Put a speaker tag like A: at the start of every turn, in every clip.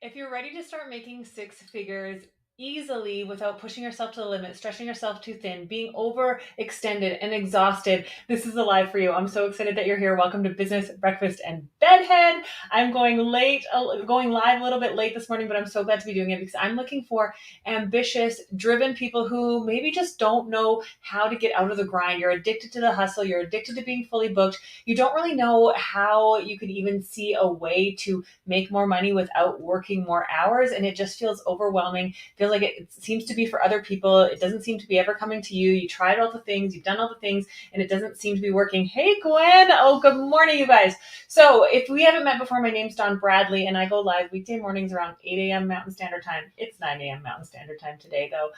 A: If you're ready to start making six figures easily without pushing yourself to the limit, stretching yourself too thin, being overextended and exhausted, this is the live for you. I'm so excited that you're here. Welcome to Business Breakfast and Bedhead. I'm going live a little bit late this morning, but I'm so glad to be doing it because I'm looking for ambitious, driven people who maybe just don't know how to get out of the grind. You're addicted to the hustle. You're addicted to being fully booked. You don't really know how you could even see a way to make more money without working more hours. And it just feels overwhelming. Feels like it seems to be for other people. It doesn't seem to be ever coming to you. You tried all the things, you've done all the things, and it doesn't seem to be working. Hey, Gwen. Oh, good morning, you guys. So if we haven't met before, my name's Dawn Bradley, and I go live weekday mornings around 8 a.m. Mountain Standard Time. It's 9 a.m. Mountain Standard Time today, though.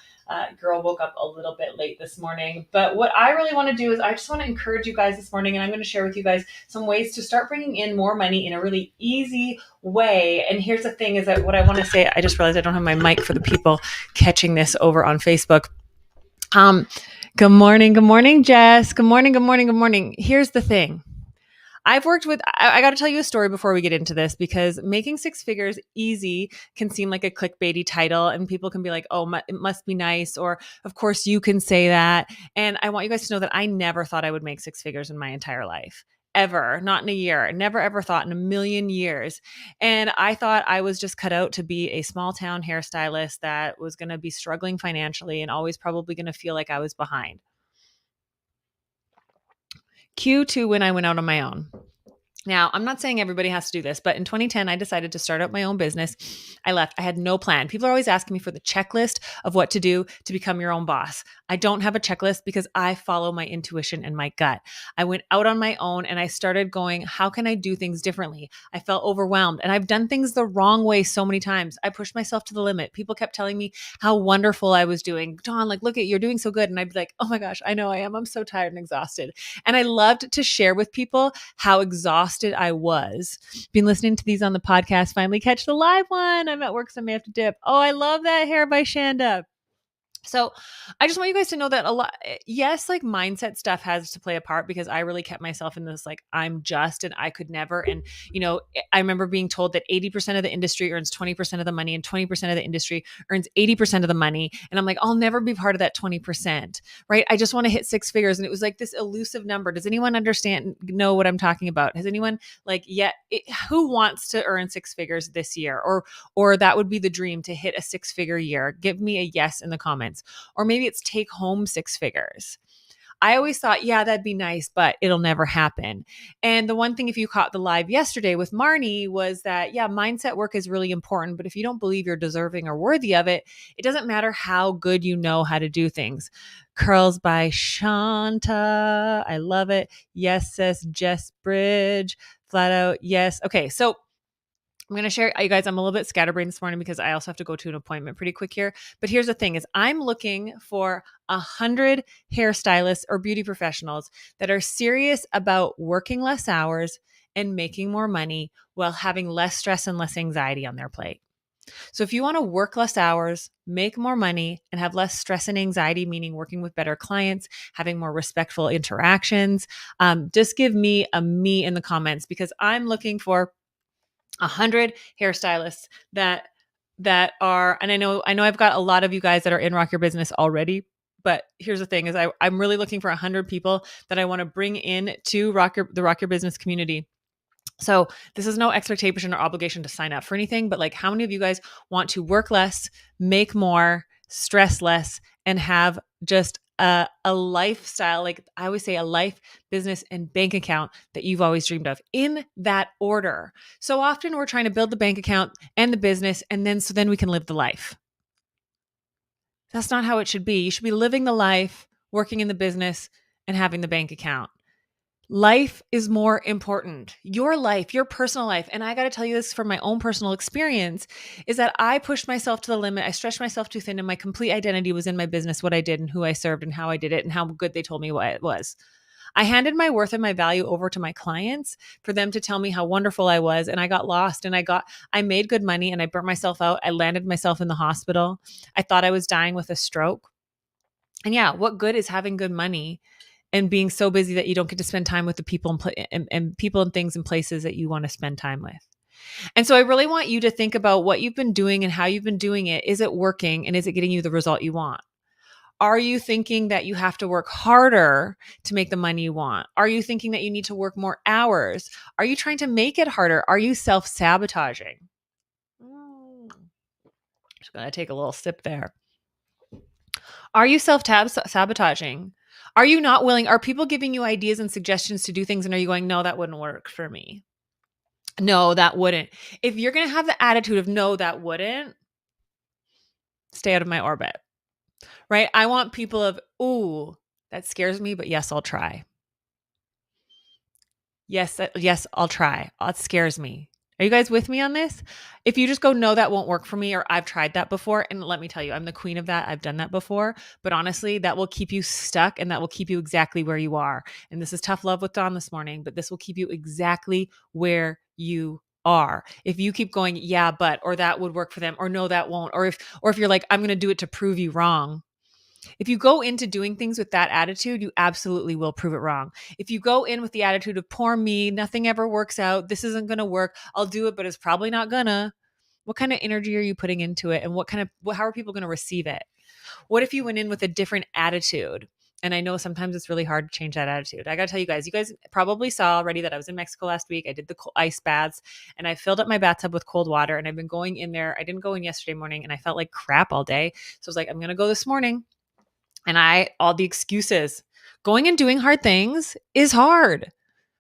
A: Girl woke up a little bit late this morning. But what I really want to do is I just want to encourage you guys this morning, and I'm going to share with you guys some ways to start bringing in more money in a really easy way. And here's the thing is that what I want to say, I just realized I don't have my mic for the people catching this over on Facebook. Good morning, Jess. Good morning. Here's the thing. I've worked with, I got to tell you a story before we get into this, because making six figures easy can seem like a clickbaity title and people can be like, oh, it must be nice. Or of course you can say that. And I want you guys to know that I never thought I would make six figures in my entire life. Ever, not in a year, never ever thought in a million years. And I thought I was just cut out to be a small town hairstylist that was going to be struggling financially and always probably going to feel like I was behind. Q2 when I went out on my own. Now, I'm not saying everybody has to do this, but in 2010, I decided to start up my own business. I left. I had no plan. People are always asking me for the checklist of what to do to become your own boss. I don't have a checklist because I follow my intuition and my gut. I went out on my own and I started going, how can I do things differently? I felt overwhelmed and I've done things the wrong way so many times. I pushed myself to the limit. People kept telling me how wonderful I was doing. Dawn, like, look at, you're doing so good. And I'd be like, oh my gosh, I know I am. I'm so tired and exhausted. And I loved to share with people how exhausted I was. Been listening to these on the podcast. Finally catch the live one. I'm at work, so I may have to dip. Oh, I love that hair by Shanda. So I just want you guys to know that a lot, yes, like mindset stuff has to play a part, because I really kept myself in this, like, I'm just, and I could never. And, I remember being told that 80% of the industry earns 20% of the money and 20% of the industry earns 80% of the money. And I'm like, I'll never be part of that 20%, right? I just want to hit six figures. And it was like this elusive number. Does anyone know what I'm talking about? Has anyone who wants to earn six figures this year? Or that would be the dream, to hit a six figure year. Give me a yes in the comments. Or maybe it's take home six figures. I always thought, yeah, that'd be nice, but it'll never happen. And the one thing, if you caught the live yesterday with Marnie, was that, yeah, mindset work is really important, but if you don't believe you're deserving or worthy of it, it doesn't matter how good you know how to do things. Curls by Shanta. I love it. Yes, says Jess Bridge. Flat out, yes. Okay, so I'm going to share, you guys, I'm a little bit scatterbrained this morning because I also have to go to an appointment pretty quick here. But here's the thing is I'm looking for 100 hairstylists or beauty professionals that are serious about working less hours and making more money while having less stress and less anxiety on their plate. So if you want to work less hours, make more money, and have less stress and anxiety, meaning working with better clients, having more respectful interactions, just give me a me in the comments, because I'm looking for 100 hairstylists that are, and I know I've got a lot of you guys that are in Rock Your Business already, but here's the thing is I'm really looking for 100 people that I want to bring in to the Rock Your Business community. So this is no expectation or obligation to sign up for anything, but like, how many of you guys want to work less, make more, stress less, and have just a lifestyle, like I always say, a life, business, and bank account that you've always dreamed of, in that order? So often we're trying to build the bank account and the business, and then we can live the life. That's not how it should be. You should be living the life, working in the business, and having the bank account. Life is more important. Your life, your personal life. And I got to tell you this from my own personal experience, is that I pushed myself to the limit. I stretched myself too thin, and my complete identity was in my business, what I did and who I served and how I did it and how good they told me what it was. I handed my worth and my value over to my clients for them to tell me how wonderful I was. And I got lost, and I made good money, and I burnt myself out. I landed myself in the hospital. I thought I was dying with a stroke. And yeah, what good is having good money and being so busy that you don't get to spend time with the people and people and things and places that you want to spend time with? And so I really want you to think about what you've been doing and how you've been doing it. Is it working and is it getting you the result you want? Are you thinking that you have to work harder to make the money you want? Are you thinking that you need to work more hours? Are you trying to make it harder? Are you self-sabotaging? Just gonna take a little sip there. Are you self-sabotaging? Are you not willing? Are people giving you ideas and suggestions to do things and are you going, no, that wouldn't work for me? No, that wouldn't. If you're going to have the attitude of no, that wouldn't, stay out of my orbit, right? I want people of, ooh, that scares me, but yes, I'll try. Yes, I'll try. It scares me. Are you guys with me on this? If you just go, no, that won't work for me, or I've tried that before, and let me tell you, I'm the queen of that. I've done that before, but honestly, that will keep you stuck and that will keep you exactly where you are. And this is tough love with Dawn this morning, but this will keep you exactly where you are. If you keep going, yeah, but, or that would work for them, or no, that won't, or if you're like, I'm going to do it to prove you wrong. If you go into doing things with that attitude, you absolutely will prove it wrong. If you go in with the attitude of poor me, nothing ever works out, this isn't going to work, I'll do it, but it's probably not gonna. What kind of energy are you putting into it? And how are people going to receive it? What if you went in with a different attitude? And I know sometimes it's really hard to change that attitude. I got to tell you guys probably saw already that I was in Mexico last week. I did the ice baths and I filled up my bathtub with cold water and I've been going in there. I didn't go in yesterday morning and I felt like crap all day. So I was like, I'm going to go this morning. And all the excuses. Going and doing hard things is hard,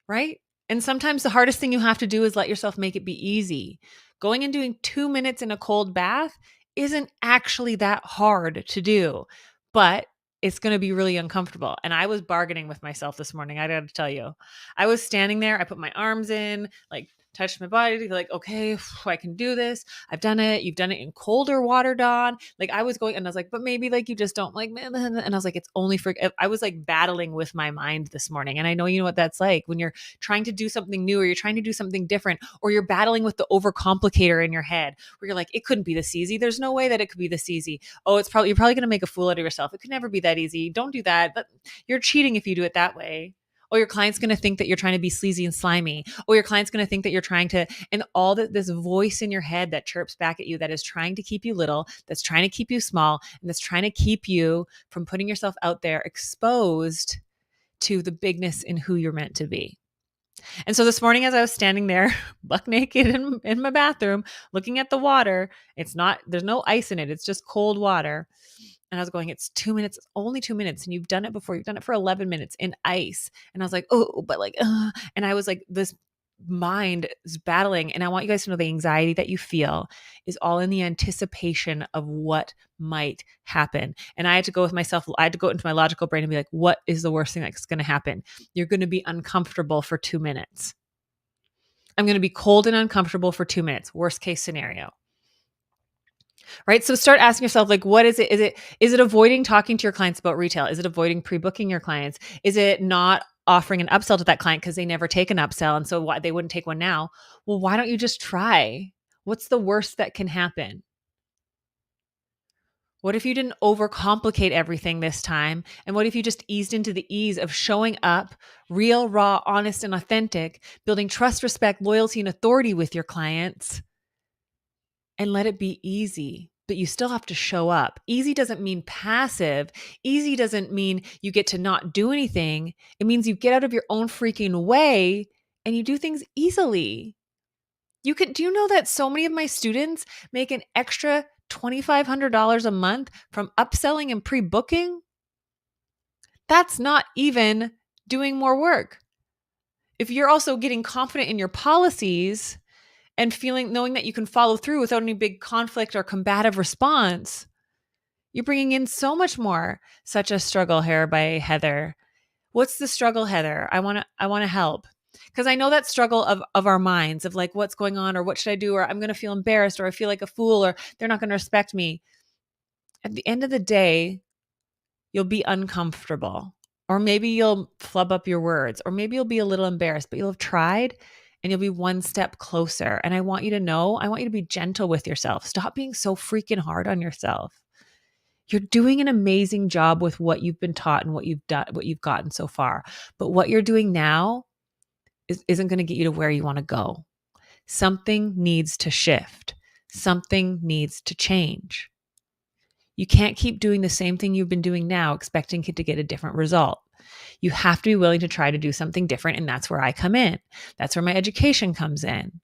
A: right? And sometimes the hardest thing you have to do is let yourself make it be easy. Going and doing 2 minutes in a cold bath isn't actually that hard to do, but it's going to be really uncomfortable. And I was bargaining with myself this morning. I got to tell you, I was standing there. I put my arms in, like touched my body, like, okay, I can do this. I've done it. You've done it in colder water, Dawn. Like I was going and I was like, but maybe like you just don't like, and I was like, it's only for, I was like battling with my mind this morning. And I know, you know what that's like when you're trying to do something new or you're trying to do something different, or you're battling with the overcomplicator in your head where you're like, it couldn't be this easy. There's no way that it could be this easy. Oh, you're probably going to make a fool out of yourself. It could never be that easy. Don't do that. You're cheating if you do it that way. Or your client's going to think that you're trying to be sleazy and slimy. Or your client's going to think that you're trying to, and all this voice in your head that chirps back at you that is trying to keep you little, that's trying to keep you small, and that's trying to keep you from putting yourself out there exposed to the bigness in who you're meant to be. And so this morning, as I was standing there buck naked in my bathroom, looking at the water, there's no ice in it. It's just cold water. And I was going, it's 2 minutes, only 2 minutes. And you've done it before. You've done it for 11 minutes in ice. And I was like, oh, but like, and I was like, this mind is battling. And I want you guys to know the anxiety that you feel is all in the anticipation of what might happen. And I had to go with myself. I had to go into my logical brain and be like, what is the worst thing that's going to happen? You're going to be uncomfortable for 2 minutes. I'm going to be cold and uncomfortable for 2 minutes. Worst case scenario. Right? So start asking yourself, like, what is it? Is it avoiding talking to your clients about retail? Is it avoiding pre-booking your clients? Is it not offering an upsell to that client because they never take an upsell and so why they wouldn't take one now? Well, why don't you just try? What's the worst that can happen? What if you didn't overcomplicate everything this time? And what if you just eased into the ease of showing up real, raw, honest, and authentic, building trust, respect, loyalty, and authority with your clients? And let it be easy, but you still have to show up. Easy doesn't mean passive. Easy doesn't mean you get to not do anything. It means you get out of your own freaking way and you do things easily. Do you know that so many of my students make an extra $2,500 a month from upselling and pre-booking? That's not even doing more work. If you're also getting confident in your policies and knowing that you can follow through without any big conflict or combative response, you're bringing in so much more. Such a struggle here by Heather. What's the struggle, Heather? I want to help. Because I know that struggle of our minds of like, what's going on or what should I do? Or I'm going to feel embarrassed or I feel like a fool or they're not going to respect me. At the end of the day, you'll be uncomfortable or maybe you'll flub up your words or maybe you'll be a little embarrassed, but you'll have tried and you'll be one step closer. And I want you to be gentle with yourself. Stop being so freaking hard on yourself. You're doing an amazing job with what you've been taught and what you've done, what you've gotten so far. But what you're doing now isn't going to get you to where you want to go. Something needs to shift. Something needs to change. You can't keep doing the same thing you've been doing now, expecting it to get a different result. You have to be willing to try to do something different. And that's where I come in. That's where my education comes in.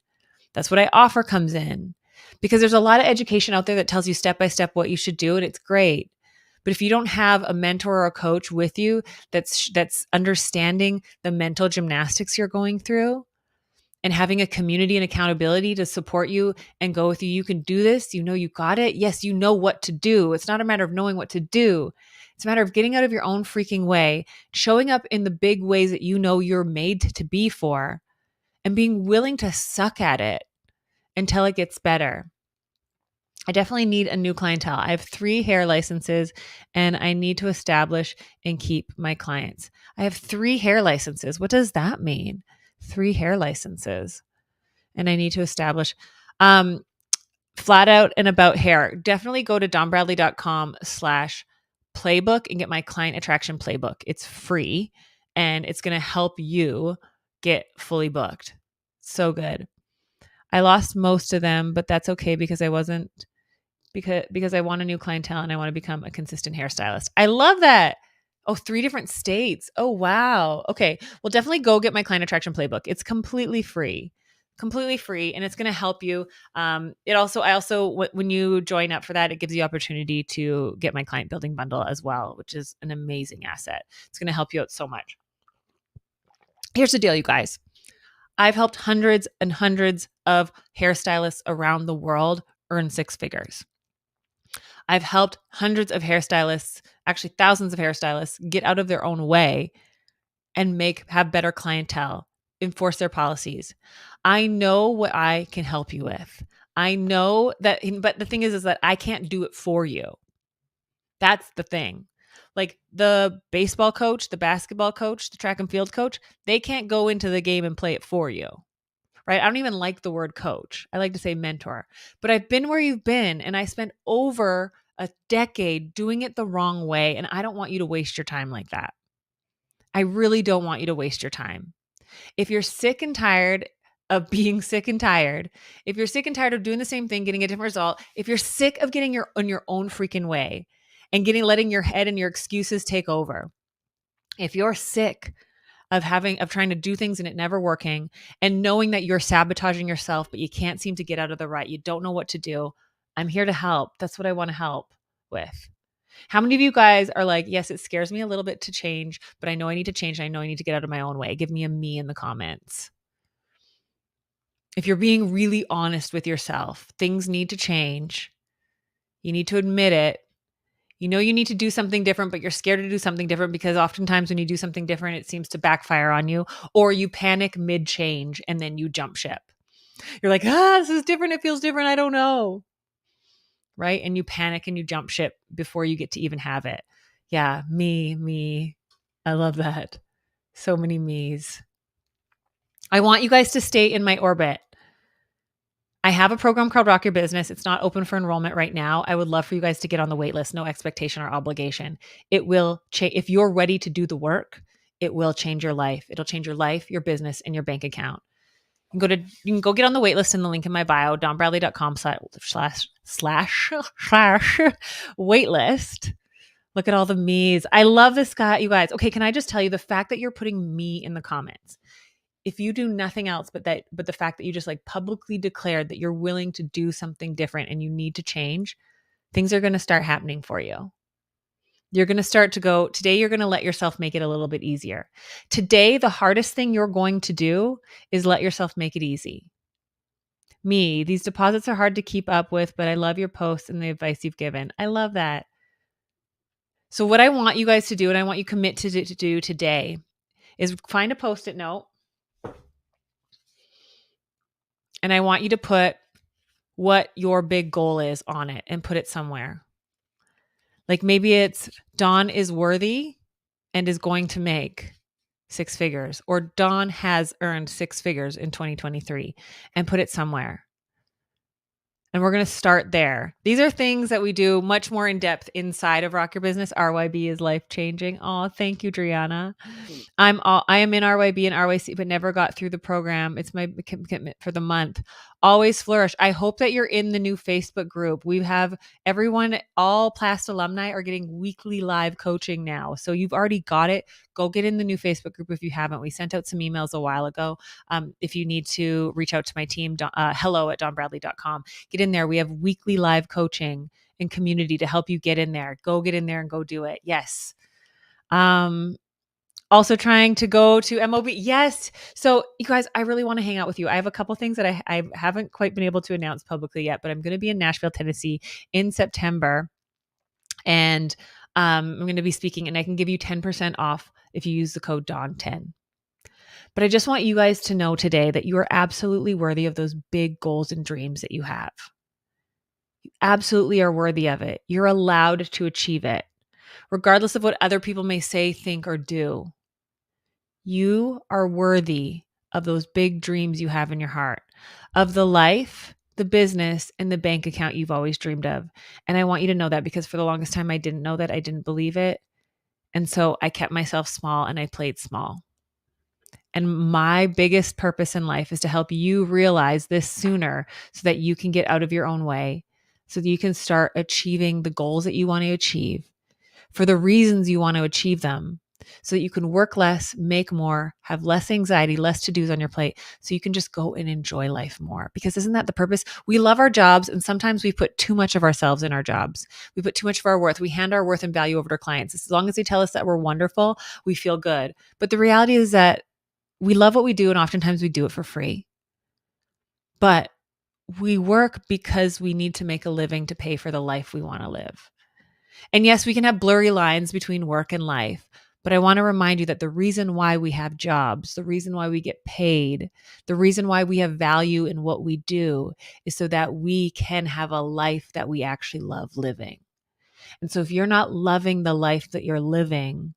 A: That's what I offer comes in. Because there's a lot of education out there that tells you step by step what you should do, and it's great. But if you don't have a mentor or a coach with you that's understanding the mental gymnastics you're going through and having a community and accountability to support you and go with you, you can do this. You know you got it. Yes, you know what to do. It's not a matter of knowing what to do. It's a matter of getting out of your own freaking way, showing up in the big ways that you know you're made to be for, and being willing to suck at it until it gets better. I definitely need a new clientele. I have 3 hair licenses and I need to establish and keep my clients. I have 3 hair licenses. What does that mean? 3 hair licenses. And I need to establish flat out and about hair. Definitely go to donbradley.com/playbook and get my client attraction playbook. It's free and it's going to help you get fully booked. So good. I lost most of them, but that's okay because I want a new clientele and I want to become a consistent hairstylist. I love that. Oh, 3 different states. Oh, wow. Okay. Well, definitely go get my client attraction playbook. It's completely free, and it's going to help you. When you join up for that, it gives you opportunity to get my client building bundle as well, which is an amazing asset. It's going to help you out so much. Here's the deal, you guys. I've helped hundreds and hundreds of hairstylists around the world earn 6 figures. I've helped hundreds of hairstylists, actually thousands of hairstylists, get out of their own way and have better clientele, enforce their policies. I know what I can help you with. I know that, but the thing is that I can't do it for you. That's the thing. Like the baseball coach, the basketball coach, the track and field coach, they can't go into the game and play it for you. Right? I don't even like the word coach. I like to say mentor. But I've been where you've been and I spent over a decade doing it the wrong way. And I don't want you to waste your time like that. I really don't want you to waste your time. If you're sick and tired of being sick and tired, if you're sick and tired of doing the same thing, getting a different result, if you're sick of getting on your own freaking way and letting your head and your excuses take over, if you're sick of trying to do things and it never working and knowing that you're sabotaging yourself, but you can't seem to get out of the rut, you don't know what to do, I'm here to help. That's what I want to help with. How many of you guys are like, yes, it scares me a little bit to change, but I know I need to change. I know I need to get out of my own way. Give me a me in the comments. If you're being really honest with yourself, things need to change. You need to admit it. You know you need to do something different, but you're scared to do something different because oftentimes when you do something different, it seems to backfire on you, or you panic mid-change and then you jump ship. You're like, this is different. It feels different. I don't know. Right? And you panic and you jump ship before you get to even have it. Yeah, me. I love that. So many me's. I want you guys to stay in my orbit. I have a program called Rock Your Business. It's not open for enrollment right now. I would love for you guys to get on the wait list. No expectation or obligation. It will change. If you're ready to do the work, it will change your life. It'll change your life, your business, and your bank account. You can go get on the wait list in the link in my bio, donbradley.com/waitlist. Look at all the me's. I love this guy, you guys. Okay, can I just tell you the fact that you're putting me in the comments? If you do nothing else but the fact that you just like publicly declared that you're willing to do something different and you need to change, things are going to start happening for you. You're going to start to go, today you're going to let yourself make it a little bit easier. Today, the hardest thing you're going to do is let yourself make it easy. Me, these deposits are hard to keep up with, but I love your posts and the advice you've given. I love that. So what I want you guys to do, and I want you commit to do today, is find a Post-it note. And I want you to put what your big goal is on it and put it somewhere. Like maybe it's Dawn is worthy and is going to make 6 figures, or Dawn has earned 6 figures in 2023, and put it somewhere. And we're going to start there. These are things that we do much more in depth inside of Rock Your Business. RYB is life changing. Oh, thank you, Driana. I am in RYB and RYC, but never got through the program. It's my commitment for the month. Always flourish. I hope that you're in the new Facebook group. We have everyone, all Plast alumni are getting weekly live coaching now. So you've already got it. Go get in the new Facebook group if you haven't. We sent out some emails a while ago. If you need to reach out to my team, hello@dawnbradley.com. Get in there. We have weekly live coaching and community to help you get in there. Go get in there and go do it. Yes. Also trying to go to MOB. Yes. So you guys, I really want to hang out with you. I have a couple things that I haven't quite been able to announce publicly yet, but I'm going to be in Nashville, Tennessee in September. And I'm going to be speaking, and I can give you 10% off if you use the code DAWN10. But I just want you guys to know today that you are absolutely worthy of those big goals and dreams that you have. You absolutely are worthy of it. You're allowed to achieve it, regardless of what other people may say, think, or do. You are worthy of those big dreams you have in your heart, of the life, the business, and the bank account you've always dreamed of. And I want you to know that, because for the longest time, I didn't know that. I didn't believe it. And so I kept myself small and I played small. And my biggest purpose in life is to help you realize this sooner so that you can get out of your own way, so that you can start achieving the goals that you want to achieve for the reasons you want to achieve them, so that you can work less, make more, have less anxiety, less to-dos on your plate, so you can just go and enjoy life more. Because isn't that the purpose? We love our jobs, and sometimes we put too much of ourselves in our jobs. We put too much of our worth. We hand our worth and value over to our clients. As long as they tell us that we're wonderful, we feel good. But the reality is that we love what we do, and oftentimes we do it for free. But we work because we need to make a living to pay for the life we want to live. And yes, we can have blurry lines between work and life, but I want to remind you that the reason why we have jobs, the reason why we get paid, the reason why we have value in what we do is so that we can have a life that we actually love living. And so if you're not loving the life that you're living,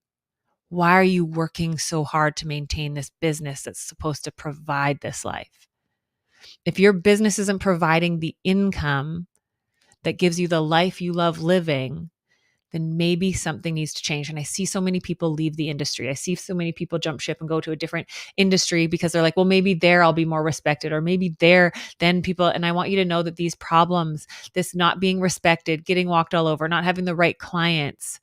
A: why are you working so hard to maintain this business that's supposed to provide this life? If your business isn't providing the income that gives you the life you love living, then maybe something needs to change. And I see so many people leave the industry. I see so many people jump ship and go to a different industry because they're like, well, maybe there I'll be more respected, or maybe there then people. And I want you to know that these problems, this not being respected, getting walked all over, not having the right clients,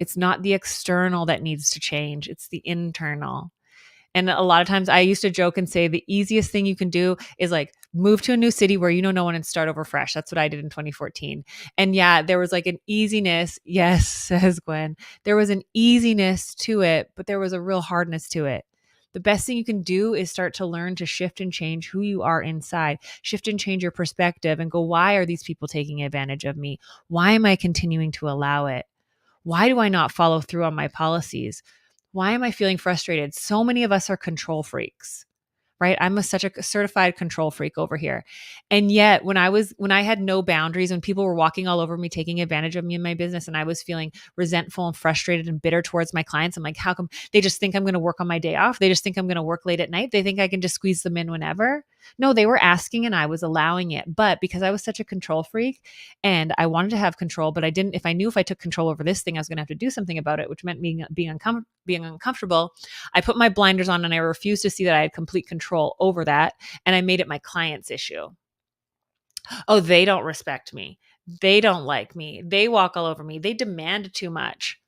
A: it's not the external that needs to change. It's the internal. And a lot of times I used to joke and say the easiest thing you can do is like move to a new city where you know no one and start over fresh. That's what I did in 2014. And yeah, there was like an easiness. Yes, says Gwen. There was an easiness to it, but there was a real hardness to it. The best thing you can do is start to learn to shift and change who you are inside, shift and change your perspective and go, why are these people taking advantage of me? Why am I continuing to allow it? Why do I not follow through on my policies? Why am I feeling frustrated? So many of us are control freaks, right? I'm such a certified control freak over here. And yet when I had no boundaries, when people were walking all over me, taking advantage of me in my business, and I was feeling resentful and frustrated and bitter towards my clients, I'm like, how come they just think I'm going to work on my day off? They just think I'm going to work late at night. They think I can just squeeze them in whenever. No, they were asking and I was allowing it. But because I was such a control freak and I wanted to have control, but I didn't, if I knew if I took control over this thing, I was going to have to do something about it, which meant being uncomfortable. I put my blinders on and I refused to see that I had complete control over that. And I made it my client's issue. Oh, they don't respect me. They don't like me. They walk all over me. They demand too much.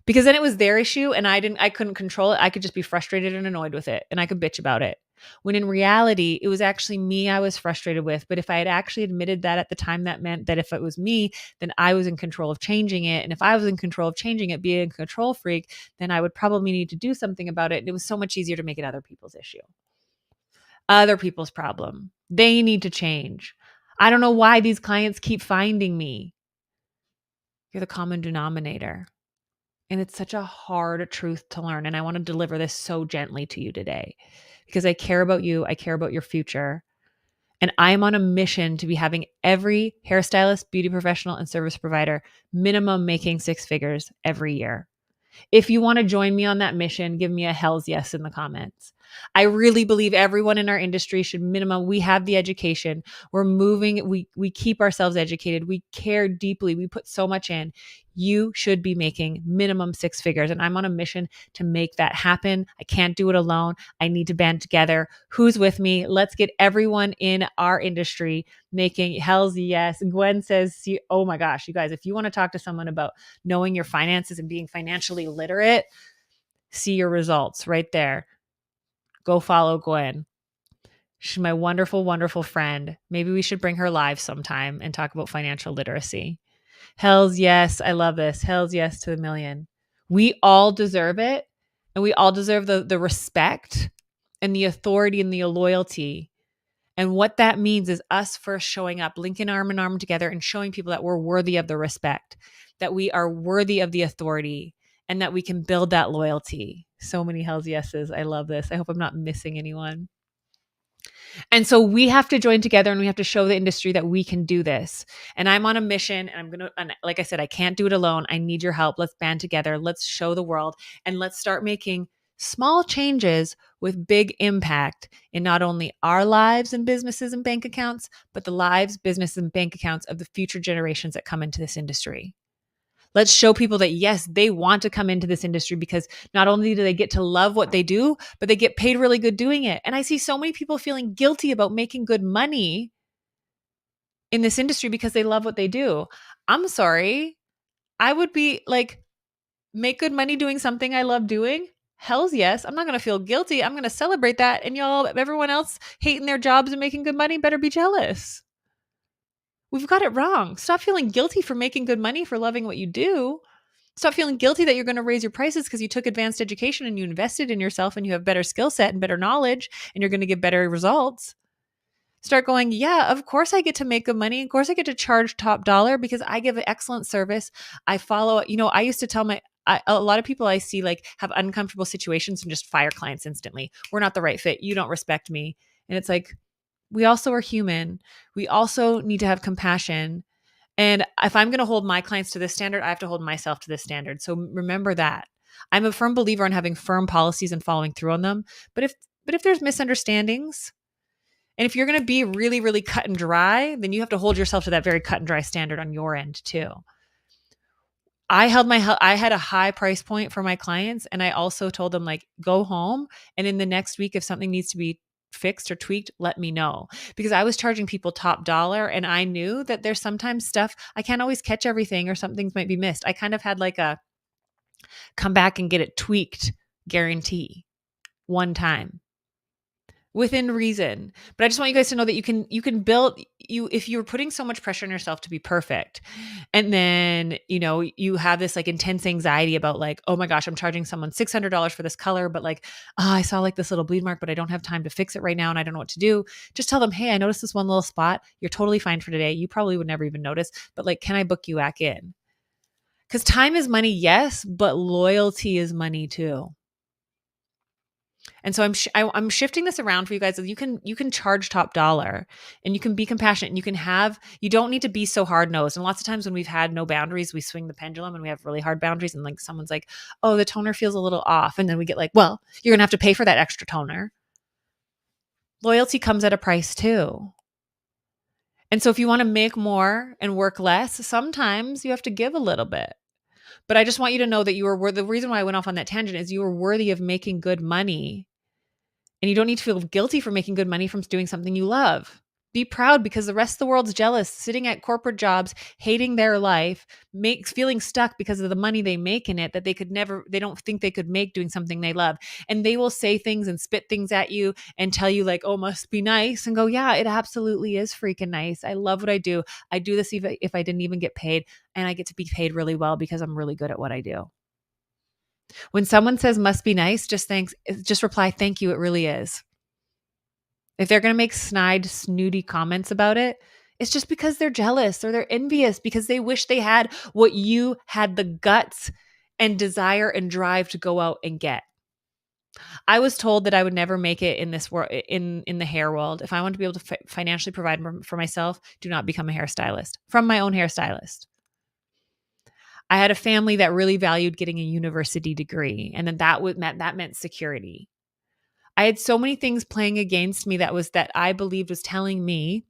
A: Because then it was their issue and I couldn't control it. I could just be frustrated and annoyed with it and I could bitch about it. When in reality, it was actually me I was frustrated with. But if I had actually admitted that at the time, that meant that if it was me, then I was in control of changing it. And if I was in control of changing it, being a control freak, then I would probably need to do something about it. And it was so much easier to make it other people's issue, other people's problem. They need to change. I don't know why these clients keep finding me. You're the common denominator. And it's such a hard truth to learn. And I want to deliver this so gently to you today because I care about you. I care about your future. And I'm on a mission to be having every hairstylist, beauty professional, and service provider minimum making 6 figures every year. If you want to join me on that mission, give me a hell's yes in the comments. I really believe everyone in our industry should minimum. We have the education. We're moving. We keep ourselves educated. We care deeply. We put so much in. You should be making minimum six figures. And I'm on a mission to make that happen. I can't do it alone. I need to band together. Who's with me? Let's get everyone in our industry making hells yes. Gwen says, oh my gosh, you guys, if you want to talk to someone about knowing your finances and being financially literate, see your results right there. Go follow Gwen. She's my wonderful, wonderful friend. Maybe we should bring her live sometime and talk about financial literacy. Hells yes. I love this. Hells yes to the million. We all deserve it. And we all deserve the respect and the authority and the loyalty. And what that means is us first showing up, linking arm in arm together and showing people that we're worthy of the respect, that we are worthy of the authority, and that we can build that loyalty. So many hells yeses. I love this. I hope I'm not missing anyone. And so we have to join together and we have to show the industry that we can do this. And I'm on a mission and like I said, I can't do it alone. I need your help. Let's band together. Let's show the world and let's start making small changes with big impact in not only our lives and businesses and bank accounts, but the lives, business, and bank accounts of the future generations that come into this industry. Let's show people that, yes, they want to come into this industry because not only do they get to love what they do, but they get paid really good doing it. And I see so many people feeling guilty about making good money in this industry because they love what they do. I'm sorry. I would be like, make good money doing something I love doing. Hells yes. I'm not going to feel guilty. I'm going to celebrate that. And everyone else hating their jobs and making good money better be jealous. We've got it wrong. Stop feeling guilty for making good money, for loving what you do. Stop feeling guilty that you're going to raise your prices because you took advanced education and you invested in yourself and you have better skill set and better knowledge and you're going to get better results. Start going, yeah, of course I get to make good money. Of course I get to charge top dollar because I give excellent service. I follow, I used to tell a lot of people I see like have uncomfortable situations and just fire clients instantly. We're not the right fit. You don't respect me. And it's like, we also are human. We also need to have compassion. And if I'm going to hold my clients to this standard, I have to hold myself to this standard. So remember that. I'm a firm believer in having firm policies and following through on them. But if there's misunderstandings, and if you're going to be really, really cut and dry, then you have to hold yourself to that very cut and dry standard on your end too. I had a high price point for my clients. And I also told them like, go home. And in the next week, if something needs to be fixed or tweaked, let me know. Because I was charging people top dollar and I knew that there's sometimes stuff, I can't always catch everything or some things might be missed. I kind of had like a come back and get it tweaked guarantee one time within reason. But I just want you guys to know that you can build if you're putting so much pressure on yourself to be perfect. And then, you have this like intense anxiety about like, oh my gosh, I'm charging someone $600 for this color, but like, I saw like this little bleed mark, but I don't have time to fix it right now. And I don't know what to do. Just tell them, hey, I noticed this one little spot. You're totally fine for today. You probably would never even notice, but like, can I book you back in? Because time is money. Yes. But loyalty is money too. And so I'm shifting this around for you guys. You can charge top dollar and you can be compassionate and you don't need to be so hard nosed. And lots of times when we've had no boundaries, we swing the pendulum and we have really hard boundaries. And like someone's like, oh, the toner feels a little off. And then we get like, well, you're going to have to pay for that extra toner. Loyalty comes at a price too. And so if you want to make more and work less, sometimes you have to give a little bit. But I just want you to know that the reason why I went off on that tangent is you are worthy of making good money. And you don't need to feel guilty for making good money from doing something you love. Be proud because the rest of the world's jealous, sitting at corporate jobs, hating their life, feeling stuck because of the money they make in it that they don't think they could make doing something they love. And they will say things and spit things at you and tell you like, oh, must be nice. And go, yeah, it absolutely is freaking nice. I love what I do. I do this even if I didn't even get paid, and I get to be paid really well because I'm really good at what I do. When someone says must be nice, just reply, thank you, it really is. If they're going to make snide, snooty comments about it, it's just because they're jealous or they're envious because they wish they had what you had the guts and desire and drive to go out and get. I was told that I would never make it in this world, in the hair world. If I want to be able to financially provide for myself, do not become a hairstylist. From my own hairstylist. I had a family that really valued getting a university degree, and then that meant security. I had so many things playing against me that I believed was telling me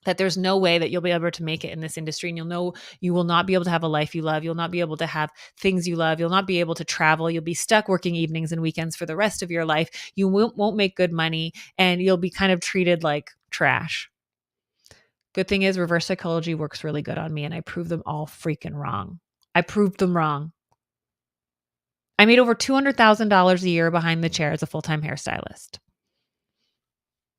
A: that there's no way that you'll be able to make it in this industry, and you will not be able to have a life you love. You'll not be able to have things you love. You'll not be able to travel. You'll be stuck working evenings and weekends for the rest of your life. You won't make good money, and you'll be kind of treated like trash. Good thing is reverse psychology works really good on me, and I proved them all freaking wrong. I proved them wrong. I made over $200,000 a year behind the chair as a full-time hairstylist.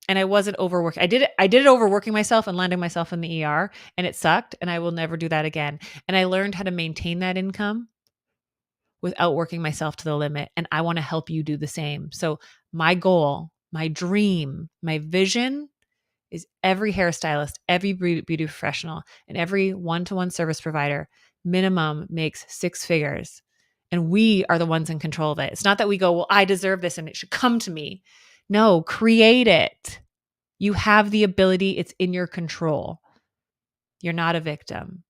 A: And I wasn't overworking. I did it overworking myself and landing myself in the ER, and it sucked, and I will never do that again. And I learned how to maintain that income without working myself to the limit, and I want to help you do the same. So my goal, my dream, my vision is every hairstylist, every beauty professional, and every one-to-one service provider minimum makes 6 figures. And we are the ones in control of it. It's not that we go, well, I deserve this and it should come to me. No, create it. You have the ability. It's in your control. You're not a victim.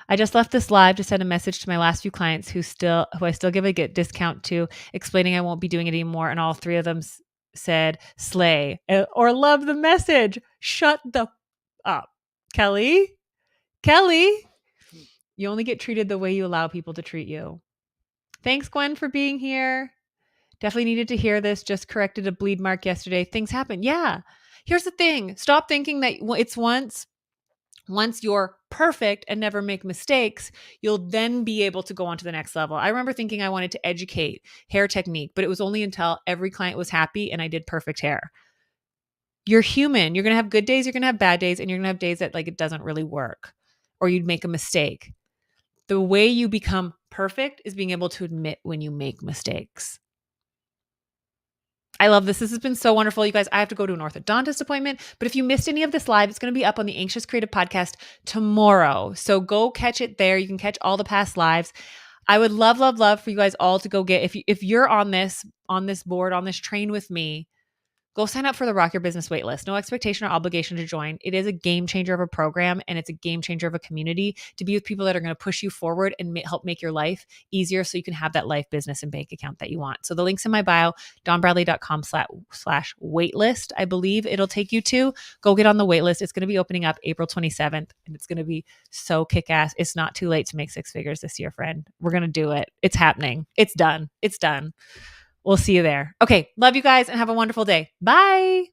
A: I just left this live to send a message to my last few clients who I still give a discount to, explaining I won't be doing it anymore. And all 3 of them said slay or love the message. Shut the up. Kelly, you only get treated the way you allow people to treat you. Thanks, Gwen, for being here. Definitely needed to hear this. Just corrected a bleed mark yesterday. Things happen. Yeah. Here's the thing. Stop thinking that it's once you're perfect and never make mistakes, you'll then be able to go on to the next level. I remember thinking I wanted to educate hair technique, but it was only until every client was happy and I did perfect hair. You're human. You're going to have good days. You're going to have bad days. And you're going to have days that it doesn't really work or you'd make a mistake. The way you become perfect is being able to admit when you make mistakes. I love this. This has been so wonderful. You guys, I have to go to an orthodontist appointment, but if you missed any of this live, it's going to be up on the Anxious Creative Podcast tomorrow. So go catch it there. You can catch all the past lives. I would love, love, love for you guys all to go get, if you're on this board, on this train with me, go sign up for the Rock Your Business waitlist. No expectation or obligation to join. It is a game changer of a program, and it's a game changer of a community to be with people that are going to push you forward and help make your life easier so you can have that life, business, and bank account that you want. So the link's in my bio, dawnbradley.com/waitlist. I believe it'll take you to. Go get on the waitlist. It's going to be opening up April 27th, and it's going to be so kick-ass. It's not too late to make 6 figures this year, friend. We're going to do it. It's happening. It's done. It's done. We'll see you there. Okay. Love you guys and have a wonderful day. Bye.